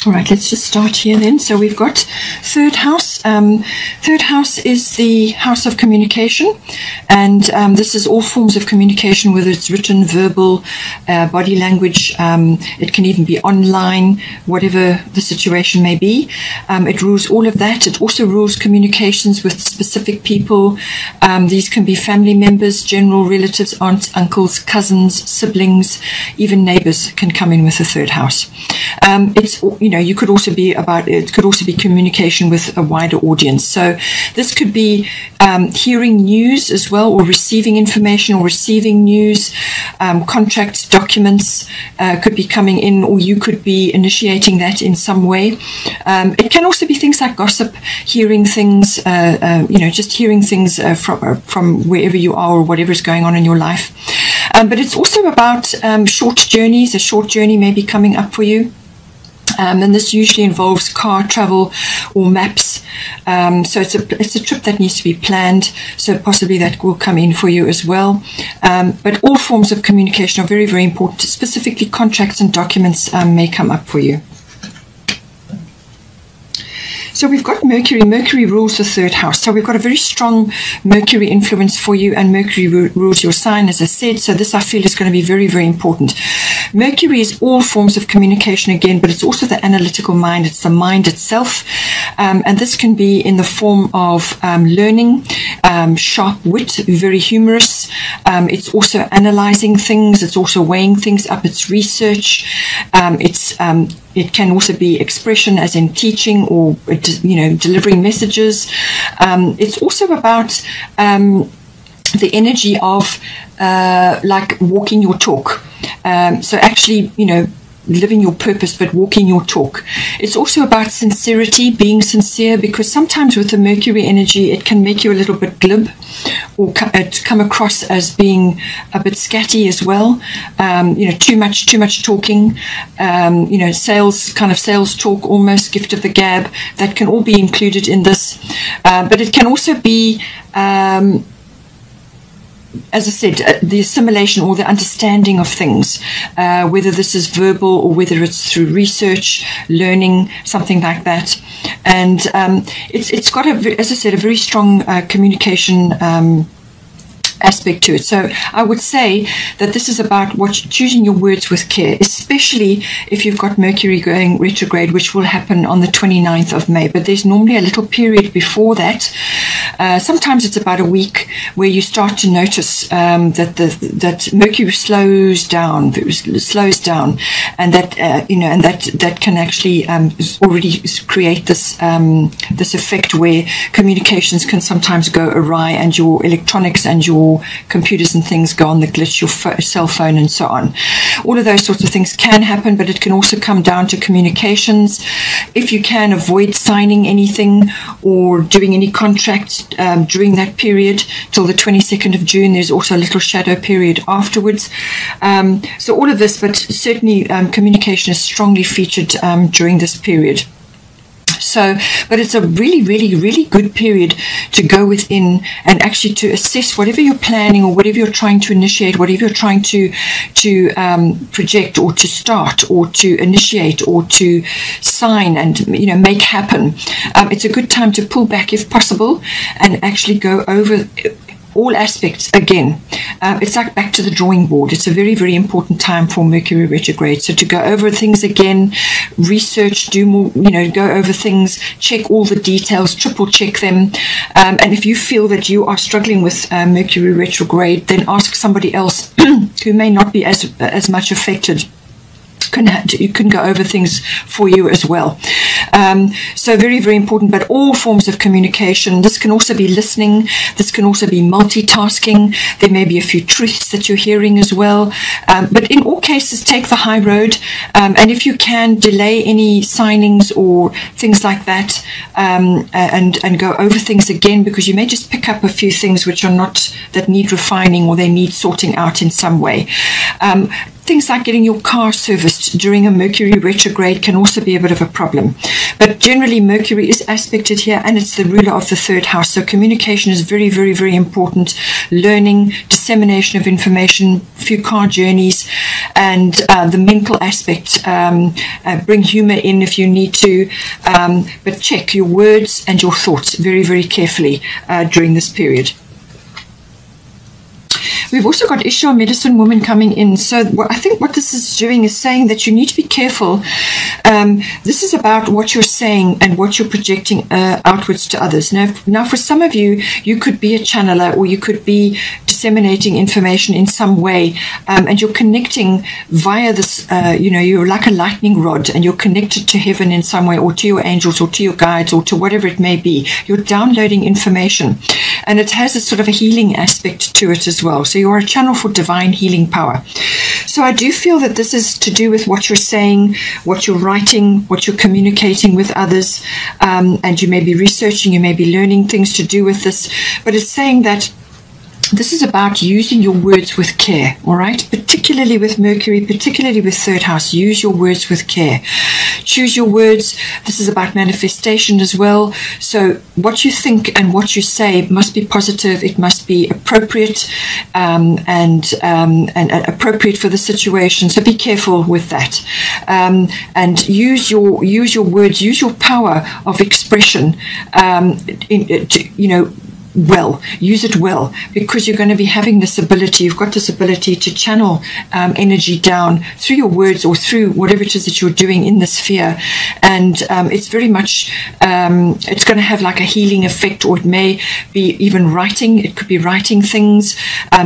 All right, let's just start here then. So we've got third house. Third house is the house of communication, and this is all forms of communication, whether it's written, verbal, body language. It can even be online, whatever the situation may be. It rules all of that. It also rules communications with specific people. These can be family members, general relatives, aunts, uncles, cousins, siblings, even neighbors can come in with the third house. It's, you could also be it could also be communication with a wider audience. So this could be hearing news as well, or receiving information or receiving news, contracts, documents could be coming in, or you could be initiating that in some way. It can also be things like gossip, hearing things, just hearing things from wherever you are or whatever is going on in your life. But it's also about short journeys. A short journey may be coming up for you. And this usually involves car travel or maps. So it's a trip that needs to be planned. So possibly that will come in for you as well. But all forms of communication are very, very important. Specifically, contracts and documents may come up for you. So we've got Mercury. Mercury rules the third house. So we've got a very strong Mercury influence for you, and Mercury rules your sign, as I said. So this, I feel, is going to be very, very important. Mercury is all forms of communication again, but it's also the analytical mind. It's the mind itself. And this can be in the form of learning, sharp wit, very humorous. It's also analyzing things. It's also weighing things up. It's research. It can also be expression, as in teaching or, delivering messages. It's also about the energy of like walking your talk. So actually, living your purpose, but walking your talk. It's also about sincerity, being sincere, because sometimes with the Mercury energy, it can make you a little bit glib, or come across as being a bit scatty as well. Too much talking, sales talk, almost gift of the gab. That can all be included in this. But it can also be, as I said, the assimilation or the understanding of things, whether this is verbal or whether it's through research, learning, something like that. And it's got, as I said, a very strong communication aspect to it. So I would say that this is about choosing your words with care, especially if you've got Mercury going retrograde, which will happen on the 29th of May. But there's normally a little period before that. Sometimes it's about a week where you start to notice that Mercury slows down, and that can actually already create this effect where communications can sometimes go awry, and your electronics and your computers and things go on the glitch, your cell phone and so on. All of those sorts of things can happen, but it can also come down to communications. If you can avoid signing anything or doing any contracts during that period till the 22nd of June, there's also a little shadow period afterwards. So all of this, but certainly communication is strongly featured during this period. So, but it's a really, really, really good period to go within and actually to assess whatever you're planning or whatever you're trying to initiate, whatever you're trying to project or to start or to initiate or to sign and make happen. It's a good time to pull back if possible and actually go over all aspects again. It's like back to the drawing board. It's a very, very important time for Mercury retrograde. So to go over things again, research, do more, go over things, check all the details, triple check them. And if you feel that you are struggling with Mercury retrograde, then ask somebody else who may not be as much affected. You can go over things for you as well. So very, very important, but all forms of communication. This can also be listening. This can also be multitasking. There may be a few truths that you're hearing as well. But in all cases, take the high road. And if you can, delay any signings or things like that, and go over things again, because you may just pick up a few things which are not, that need refining or they need sorting out in some way. things like getting your car serviced during a Mercury retrograde can also be a bit of a problem. But generally, Mercury is aspected here, and it's the ruler of the third house. So communication is very, very, very important. Learning, dissemination of information, few car journeys, and the mental aspect. Bring humor in if you need to, but check your words and your thoughts very, very carefully during this period. We've also got Isha, medicine woman, coming in. So I think what this is doing is saying that you need to be careful. This is about what you're saying and what you're projecting outwards to others. Now, for some of you, you could be a channeler, or you could be disseminating information in some way, and you're connecting via this, you're like a lightning rod, and you're connected to heaven in some way, or to your angels, or to your guides, or to whatever it may be. You're downloading information, and it has a sort of a healing aspect to it as well. So you're a channel for divine healing power. So I do feel that this is to do with what you're saying, what you're writing, what you're communicating with others, and you may be researching, you may be learning things to do with this, but it's saying that this is about using your words with care, all right? Particularly with Mercury, particularly with third house, use your words with care. Choose your words. This is about manifestation as well. So what you think and what you say must be positive. It must be appropriate and appropriate for the situation. So be careful with that. And use your words, use your power of expression, well, use it well, because you're going to be having this ability, you've got this ability to channel energy down through your words or through whatever it is that you're doing in the sphere. And it's very much, it's going to have like a healing effect, or it may be even writing. It could be writing things,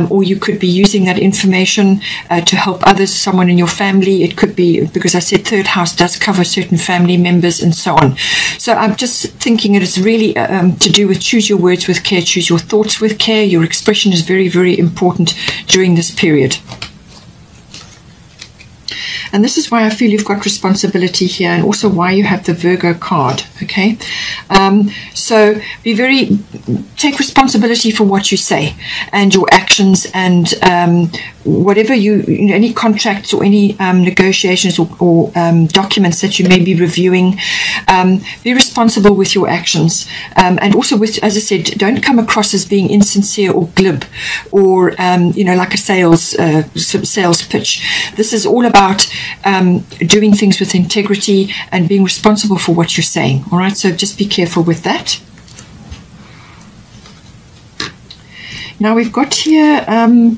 or you could be using that information to help others, someone in your family. It could be, because I said third house does cover certain family members and so on. So I'm just thinking it is really to do with choose your words with care, choose your thoughts with care. Your expression is very, very important during this period. And this is why I feel you've got responsibility here, and also why you have the Virgo card, okay? So take responsibility for what you say and your actions, and whatever any contracts or any negotiations or documents that you may be reviewing, be responsible with your actions. And also with, as I said, don't come across as being insincere or glib, or, like a sales pitch. This is all about doing things with integrity and being responsible for what you're saying. All right, so just be careful with that. Now we've got here the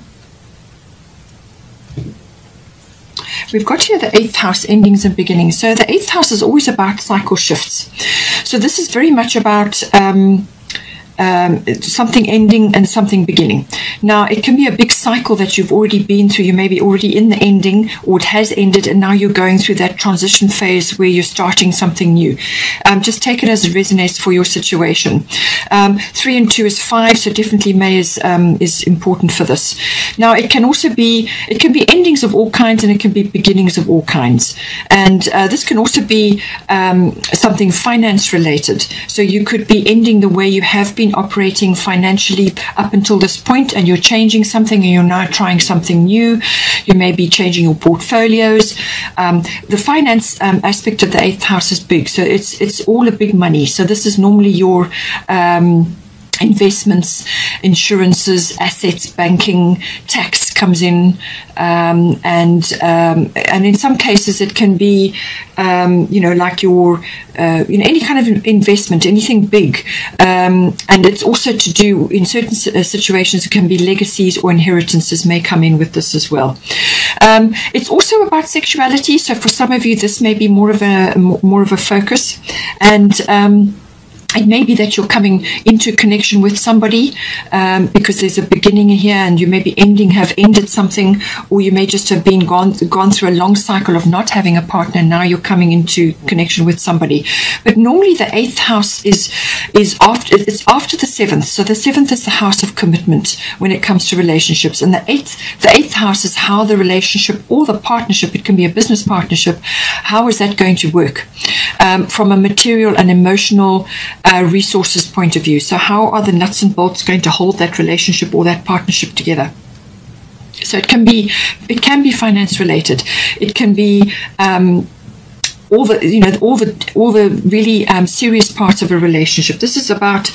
8th house, endings and beginnings. So the 8th house is always about cycle shifts. So this is very much about something ending and something beginning. Now, it can be a big cycle that you've already been through. You may be already in the ending, or it has ended, and now you're going through that transition phase where you're starting something new. Just take it as it resonates for your situation. 3 and 2 is 5, so definitely May is important for this. Now, it can be endings of all kinds, and it can be beginnings of all kinds. And this can also be something finance related. So you could be ending the way you have been operating financially up until this point, and you're changing something, and you're now trying something new. You may be changing your portfolios. The finance aspect of the 8th house is big, so it's all a big money. So this is normally your investments, insurances, assets, banking, tax comes in, and in some cases it can be, like your, any kind of investment, anything big, and it's also to do in certain situations. It can be legacies or inheritances may come in with this as well. It's also about sexuality. So for some of you, this may be more of a focus, and it may be that you're coming into connection with somebody because there's a beginning here, and you may be have ended something, or you may just have been gone through a long cycle of not having a partner. Now you're coming into connection with somebody. But normally the 8th house is after the 7th. So the 7th is the house of commitment when it comes to relationships, and the 8th house is how the relationship or the partnership, it can be a business partnership, how is that going to work from a material and emotional resources point of view. So how are the nuts and bolts going to hold that relationship or that partnership together? So it can be finance related. It can be all the really serious parts of a relationship. This is about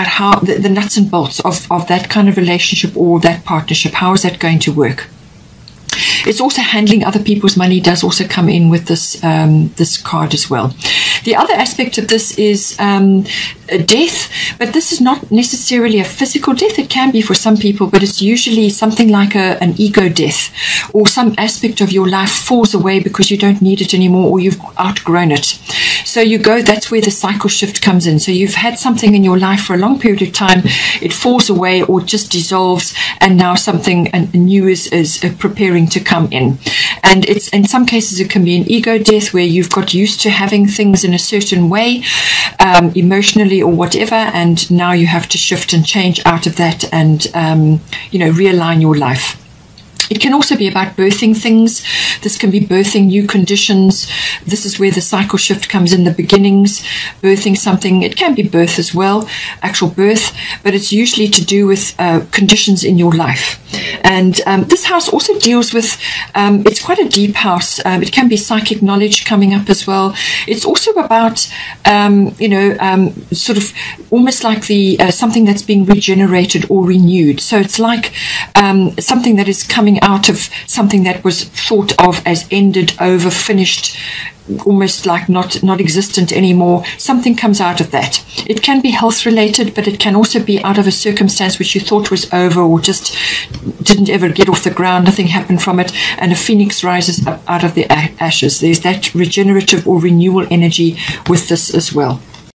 how the nuts and bolts of that kind of relationship or that partnership. How is that going to work? It's also handling other people's money does also come in with this this card as well. The other aspect of this is death, but this is not necessarily a physical death. It can be for some people, but it's usually something like an ego death, or some aspect of your life falls away because you don't need it anymore or you've outgrown it. So that's where the cycle shift comes in. So you've had something in your life for a long period of time, it falls away or just dissolves, and now something new is preparing to come in. And it's in some cases it can be an ego death where you've got used to having things in a certain way, emotionally or whatever, and now you have to shift and change out of that and realign your life. It can also be about birthing things. This can be birthing new conditions. This is where the cycle shift comes in, the beginnings, birthing something. It can be birth as well, actual birth, but it's usually to do with conditions in your life. And this house also deals with, it's quite a deep house. It can be psychic knowledge coming up as well. It's also about, sort of almost like something that's being regenerated or renewed. So it's like something that is coming out of something that was thought of as ended, over, finished, almost like not existent anymore. Something comes out of that. It can be health related, but it can also be out of a circumstance which you thought was over or just didn't ever get off the ground. Nothing happened from it, and a phoenix rises up out of the ashes. There's that regenerative or renewal energy with this as well.